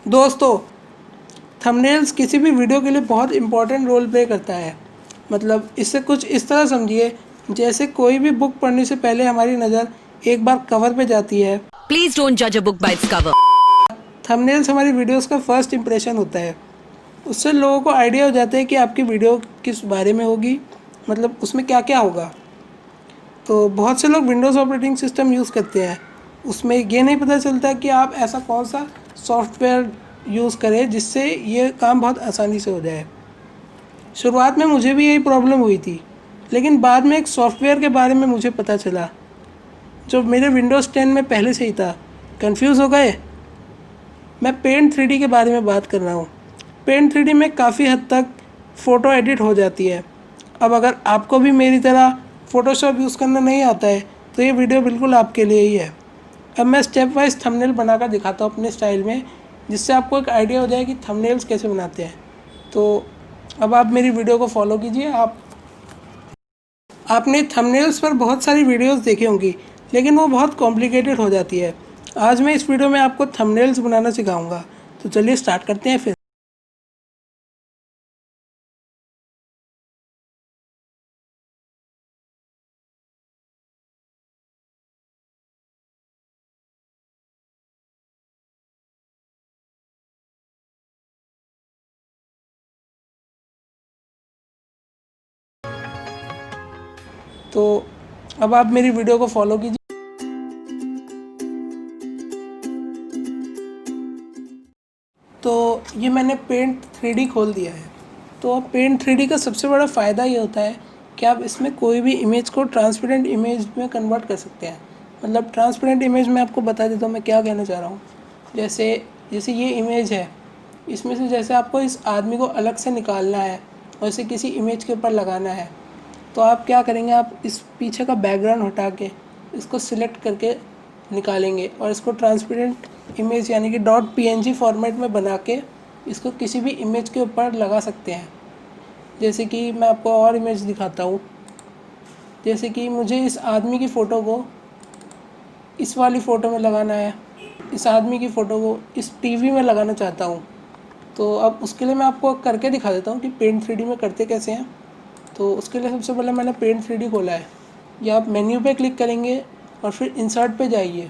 दोस्तों, थंबनेल्स किसी भी वीडियो के लिए बहुत इंपॉर्टेंट रोल प्ले करता है। मतलब इससे कुछ इस तरह समझिए, जैसे कोई भी बुक पढ़ने से पहले हमारी नज़र एक बार कवर पे जाती है। Please don't judge a book by its cover. Thumbnails हमारी वीडियोस का फर्स्ट इंप्रेशन होता है। उससे लोगों को आइडिया हो जाता है कि आपकी वीडियो किस बारे में होगी, मतलब उसमें क्या क्या होगा। तो बहुत से लोग विंडोज़ ऑपरेटिंग सिस्टम यूज़ करते हैं, उसमें ये नहीं पता चलता कि आप ऐसा कौन सा सॉफ्टवेयर यूज़ करें जिससे ये काम बहुत आसानी से हो जाए। शुरुआत में मुझे भी यही प्रॉब्लम हुई थी, लेकिन बाद में एक सॉफ्टवेयर के बारे में मुझे पता चला जो मेरे विंडोज़ 10 में पहले से ही था। कंफ्यूज हो गए? मैं पेंट 3D के बारे में बात कर रहा हूँ। पेंट 3D में काफ़ी हद तक फ़ोटो एडिट हो जाती है। अब अगर आपको भी मेरी तरह फ़ोटोशॉप यूज़ करना नहीं आता है तो ये वीडियो बिल्कुल आपके लिए ही है। अब मैं स्टेप वाइज थंबनेल बनाकर दिखाता हूँ अपने स्टाइल में, जिससे आपको एक आइडिया हो जाए कि थंबनेल्स कैसे बनाते हैं। तो अब आप मेरी वीडियो को फॉलो कीजिए। आपने थंबनेल्स पर बहुत सारी वीडियोस देखी होंगी, लेकिन वो बहुत कॉम्प्लिकेटेड हो जाती है। आज मैं इस वीडियो में आपको थंबनेल्स बनाना सिखाऊंगा। तो चलिए स्टार्ट करते हैं फिर। तो अब आप मेरी वीडियो को फॉलो कीजिए। तो ये मैंने पेंट 3D खोल दिया है। तो पेंट 3D का सबसे बड़ा फ़ायदा ये होता है कि आप इसमें कोई भी इमेज को ट्रांसपेरेंट इमेज में कन्वर्ट कर सकते हैं। मतलब ट्रांसपेरेंट इमेज में आपको बता देता हूँ मैं क्या कहना चाह रहा हूँ। जैसे जैसे ये इमेज है, इसमें से जैसे आपको इस आदमी को अलग से निकालना है और इसे किसी इमेज के ऊपर लगाना है, तो आप क्या करेंगे, आप इस पीछे का बैकग्राउंड हटा के इसको सिलेक्ट करके निकालेंगे और इसको ट्रांसपेरेंट इमेज यानी कि .png फॉर्मेट में बना के इसको किसी भी इमेज के ऊपर लगा सकते हैं। जैसे कि मैं आपको और इमेज दिखाता हूँ। जैसे कि मुझे इस आदमी की फ़ोटो को इस वाली फ़ोटो में लगाना है, इस आदमी की फ़ोटो को इस टीवी में लगाना चाहता हूँ। तो अब उसके लिए मैं आपको करके दिखा देता हूँ कि पेंट 3D में करते कैसे हैं। तो उसके लिए सबसे पहले मैंने पेंट 3D खोला है। या आप मेन्यू पे क्लिक करेंगे और फिर इंसर्ट पे जाइए।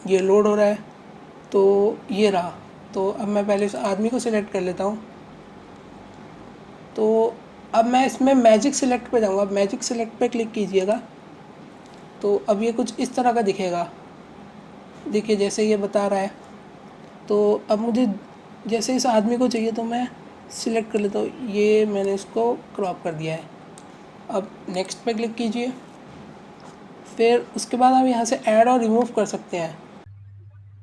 ये लोड हो रहा है, तो ये रहा। तो अब मैं पहले इस आदमी को सिलेक्ट कर लेता हूँ। तो अब मैं इसमें मैजिक सिलेक्ट पे जाऊँगा। अब मैजिक सिलेक्ट पे क्लिक कीजिएगा तो अब ये कुछ इस तरह का दिखेगा। देखिए जैसे ये बता रहा है। तो अब मुझे जैसे इस आदमी को चाहिए तो मैं सिलेक्ट कर लेता हूँ। ये मैंने इसको क्रॉप कर दिया है। अब नेक्स्ट पे क्लिक कीजिए। फिर उसके बाद आप यहाँ से ऐड और रिमूव कर सकते हैं,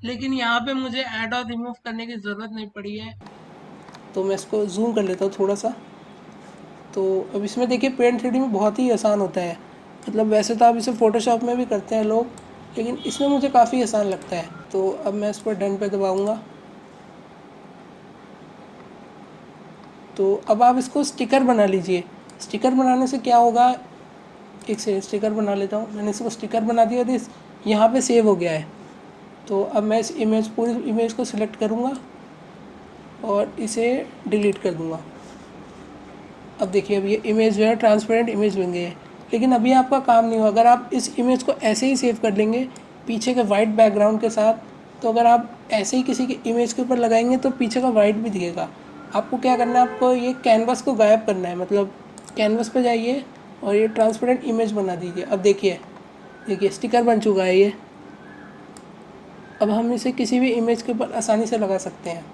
लेकिन यहाँ पे मुझे ऐड और रिमूव करने की ज़रूरत नहीं पड़ी है। तो मैं इसको जूम कर लेता हूँ थोड़ा सा। तो अब इसमें देखिए पेंट 3D में बहुत ही आसान होता है। मतलब वैसे तो आप इसे फ़ोटोशॉप में भी करते हैं लोग, लेकिन इसमें मुझे काफ़ी आसान लगता है। तो अब मैं इस पर डन पे दबाऊँगा। तो अब आप इसको स्टिकर बना लीजिए। स्टिकर बनाने से क्या होगा, एक से स्टिकर बना लेता हूँ। मैंने इसको स्टिकर बना दिया तो यहाँ पे सेव हो गया है। तो अब मैं इस इमेज पूरी इमेज को सिलेक्ट करूँगा और इसे डिलीट कर दूँगा। अब देखिए अब ये इमेज जो है ट्रांसपेरेंट इमेज बन गई है। लेकिन अभी आपका काम नहीं हुआ। अगर आप इस इमेज को ऐसे ही सेव कर लेंगे पीछे के वाइट बैकग्राउंड के साथ, तो अगर आप ऐसे ही किसी की इमेज के ऊपर लगाएंगे तो पीछे का वाइट भी दिखेगा। आपको क्या करना है, आपको ये कैनवस को गायब करना है। मतलब कैनवस पे जाइए और ये ट्रांसपेरेंट इमेज बना दीजिए। अब देखिए देखिए स्टिकर बन चुका है ये। अब हम इसे किसी भी इमेज के ऊपर आसानी से लगा सकते हैं।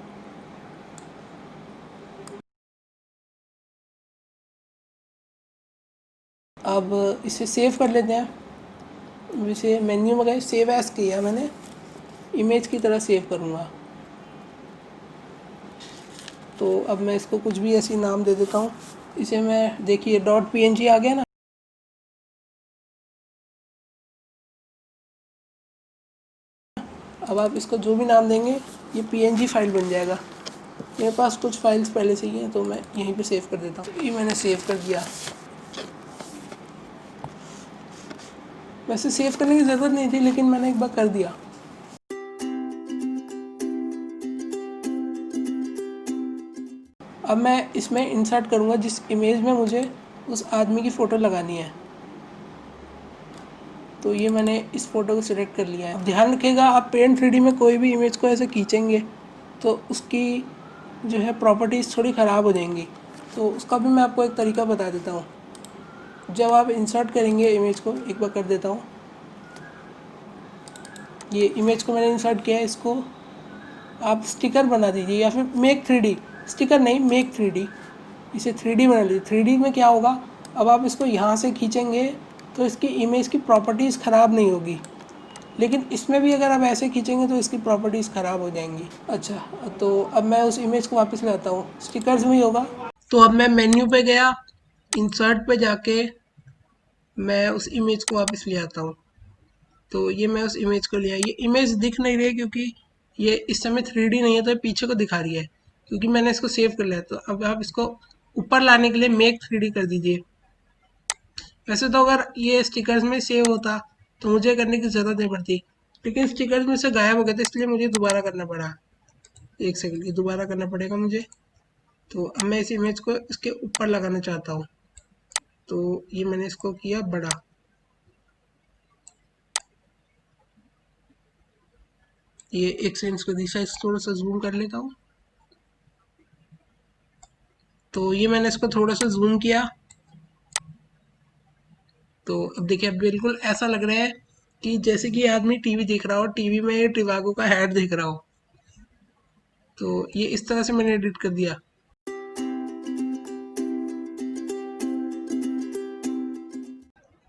अब इसे सेव कर लेते हैं। इसे मेन्यू में गए, सेव एज किया मैंने, इमेज की तरह सेव करूँगा। तो अब मैं इसको कुछ भी ऐसी नाम दे देता हूँ। इसे मैं देखिए .png आ गया ना। अब आप इसको जो भी नाम देंगे ये png फाइल बन जाएगा। मेरे पास कुछ फाइल्स पहले से ही हैं तो मैं यहीं पे सेव कर देता हूँ। ये मैंने सेव कर दिया। वैसे सेव करने की ज़रूरत नहीं थी, लेकिन मैंने एक बार कर दिया। अब मैं इसमें इंसर्ट करूँगा जिस इमेज में मुझे उस आदमी की फ़ोटो लगानी है। तो ये मैंने इस फ़ोटो को सिलेक्ट कर लिया है। अब ध्यान रखिएगा, आप पेंट 3D में कोई भी इमेज को ऐसे खींचेंगे तो उसकी जो है प्रॉपर्टीज़ थोड़ी ख़राब हो जाएंगी। तो उसका भी मैं आपको एक तरीका बता देता हूँ। जब आप इंसर्ट करेंगे इमेज को, एक बार कर देता हूँ, ये इमेज को मैंने इंसर्ट किया है, इसको आप स्टिकर बना दीजिए या फिर मेक 3D, स्टिकर नहीं मेक 3D, इसे 3D बना लीजिए। 3D में क्या होगा, अब आप इसको यहाँ से खींचेंगे तो इसकी इमेज की प्रॉपर्टीज़ ख़राब नहीं होगी, लेकिन इसमें भी अगर आप ऐसे खींचेंगे तो इसकी प्रॉपर्टीज़ ख़राब हो जाएंगी। अच्छा, तो अब मैं उस इमेज को वापस लाता हूँ, स्टिकर्स में ही होगा। तो अब मैं मेन्यू पे गया, इंसर्ट पे जाके मैं उस इमेज को वापस ले आता हूँ। तो ये मैं उस इमेज को लिया, ये इमेज दिख नहीं रही है क्योंकि ये इस समय 3D नहीं है, तो पीछे को दिखा रही है क्योंकि मैंने इसको सेव कर लिया। तो अब आप इसको ऊपर लाने के लिए मेक 3D कर दीजिए। वैसे तो अगर ये स्टिकर्स में सेव होता तो मुझे करने की ज़रूरत नहीं पड़ती, लेकिन स्टिकर्स में से गायब हो गए थे इसलिए मुझे दोबारा करना पड़ा। एक सेकंड, ये दोबारा करना पड़ेगा मुझे। तो अब मैं इस इमेज को इसके ऊपर लगाना चाहता हूँ, तो ये मैंने इसको किया बड़ा। ये एक सेकंड, इसको दिशा थोड़ा सा जूम कर लेता हूँ। तो ये मैंने इसको थोड़ा सा जूम किया, तो अब देखिए, अब बिल्कुल ऐसा लग रहा है कि जैसे कि आदमी टीवी देख रहा हो, टीवी में टिवागो का हेड देख रहा हो। तो ये इस तरह से मैंने एडिट कर दिया।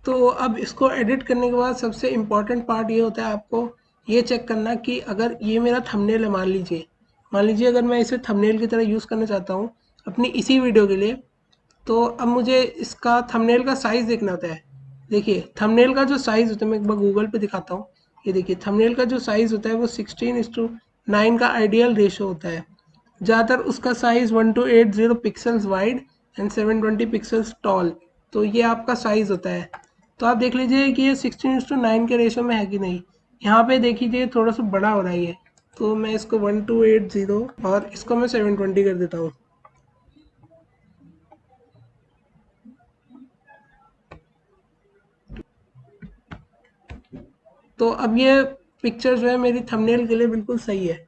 तो अब इसको एडिट करने के बाद सबसे इम्पॉर्टेंट पार्ट ये होता है आपको ये चेक करना कि अगर ये मेरा थंबनेल है, मान लीजिए अगर मैं इसे थंबनेल की तरह यूज़ करना चाहता हूँ अपनी इसी वीडियो के लिए, तो अब मुझे इसका थंबनेल का साइज़ देखना होता है। देखिए थंबनेल का जो साइज़ होता है, मैं एक बार गूगल पे दिखाता हूँ। ये देखिए थंबनेल का जो साइज़ होता है वो 16:9 का आइडियल रेशो होता है। ज़्यादातर उसका size 1280 pixels wide and 720 pixels tall, तो ये आपका साइज़ होता है। तो आप देख लीजिए कि ये 16:9 के रेशो में है कि नहीं। यहाँ पे देखिए थोड़ा सा बड़ा हो रहा है ये, तो मैं इसको 1280 और इसको मैं 720 कर देता हूँ। तो अब ये पिक्चर जो है मेरी थंबनेल के लिए बिल्कुल सही है।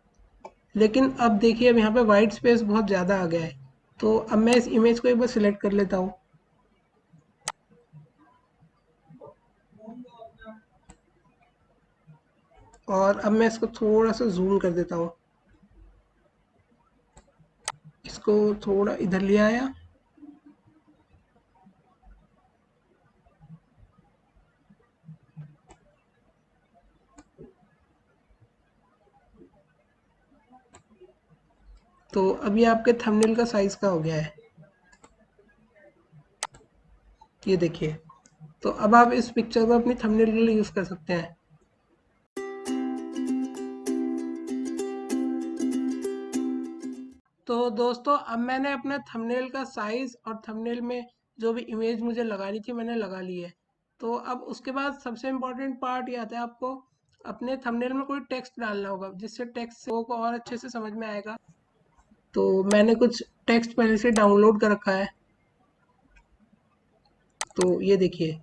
लेकिन अब देखिए, अब यहाँ पे वाइट स्पेस बहुत ज़्यादा आ गया है। तो अब मैं इस इमेज को एक बार सिलेक्ट कर लेता हूँ और अब मैं इसको थोड़ा सा जूम कर देता हूँ। इसको थोड़ा इधर ले आया, तो अब ये आपके थंबनेल का साइज़ का हो गया है, ये देखिए। तो अब आप इस पिक्चर को अपनी थंबनेल के लिए यूज़ कर सकते हैं। तो दोस्तों, अब मैंने अपने थंबनेल का साइज़ और थंबनेल में जो भी इमेज मुझे लगानी थी मैंने लगा ली है। तो अब उसके बाद सबसे इम्पोर्टेंट पार्ट ये आता है, आपको अपने थंबनेल में कोई टेक्स्ट डालना होगा जिससे टेक्स्ट को और अच्छे से समझ में आएगा। तो मैंने कुछ टेक्स्ट पहले से डाउनलोड कर रखा है, तो ये देखिए।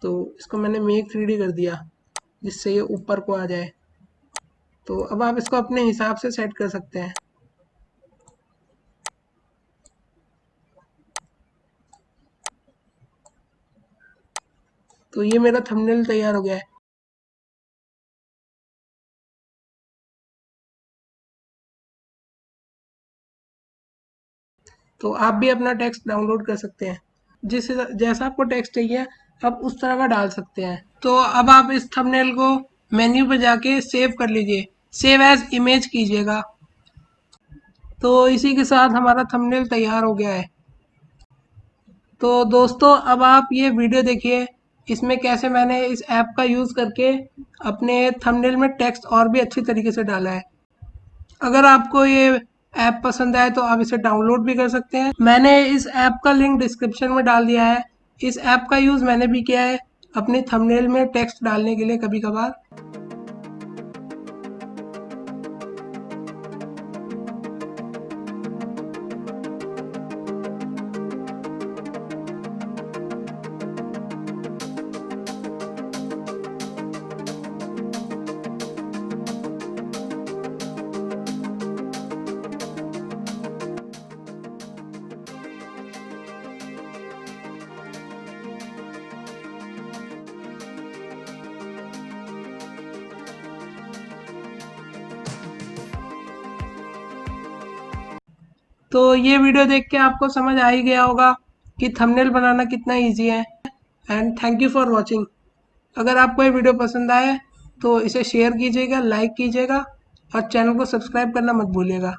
तो इसको मैंने मेक 3D कर दिया जिससे ये ऊपर को आ जाए। तो अब आप इसको अपने हिसाब से सेट कर सकते हैं। तो ये मेरा थंबनेल तैयार हो गया है। तो आप भी अपना टेक्स्ट डाउनलोड कर सकते हैं, जिस जैसा आपको टेक्स्ट चाहिए आप उस तरह का डाल सकते हैं। तो अब आप इस थंबनेल को मेन्यू पे जाके सेव कर लीजिए, सेव एज इमेज कीजिएगा। तो इसी के साथ हमारा थंबनेल तैयार हो गया है। तो दोस्तों, अब आप ये वीडियो देखिए, इसमें कैसे मैंने इस ऐप का यूज़ करके अपने थंबनेल में टेक्स्ट और भी अच्छी तरीके से डाला है। अगर आपको ये ऐप पसंद आए तो आप इसे डाउनलोड भी कर सकते हैं। मैंने इस ऐप का लिंक डिस्क्रिप्शन में डाल दिया है। इस ऐप का यूज़ मैंने भी किया है अपनी थंबनेल में टेक्स्ट डालने के लिए कभी कभार। तो ये वीडियो देख के आपको समझ आ ही गया होगा कि थंबनेल बनाना कितना ईजी है। And thank you for watching. अगर आपको ये वीडियो पसंद आए तो इसे शेयर कीजिएगा, लाइक कीजिएगा और चैनल को सब्सक्राइब करना मत भूलिएगा।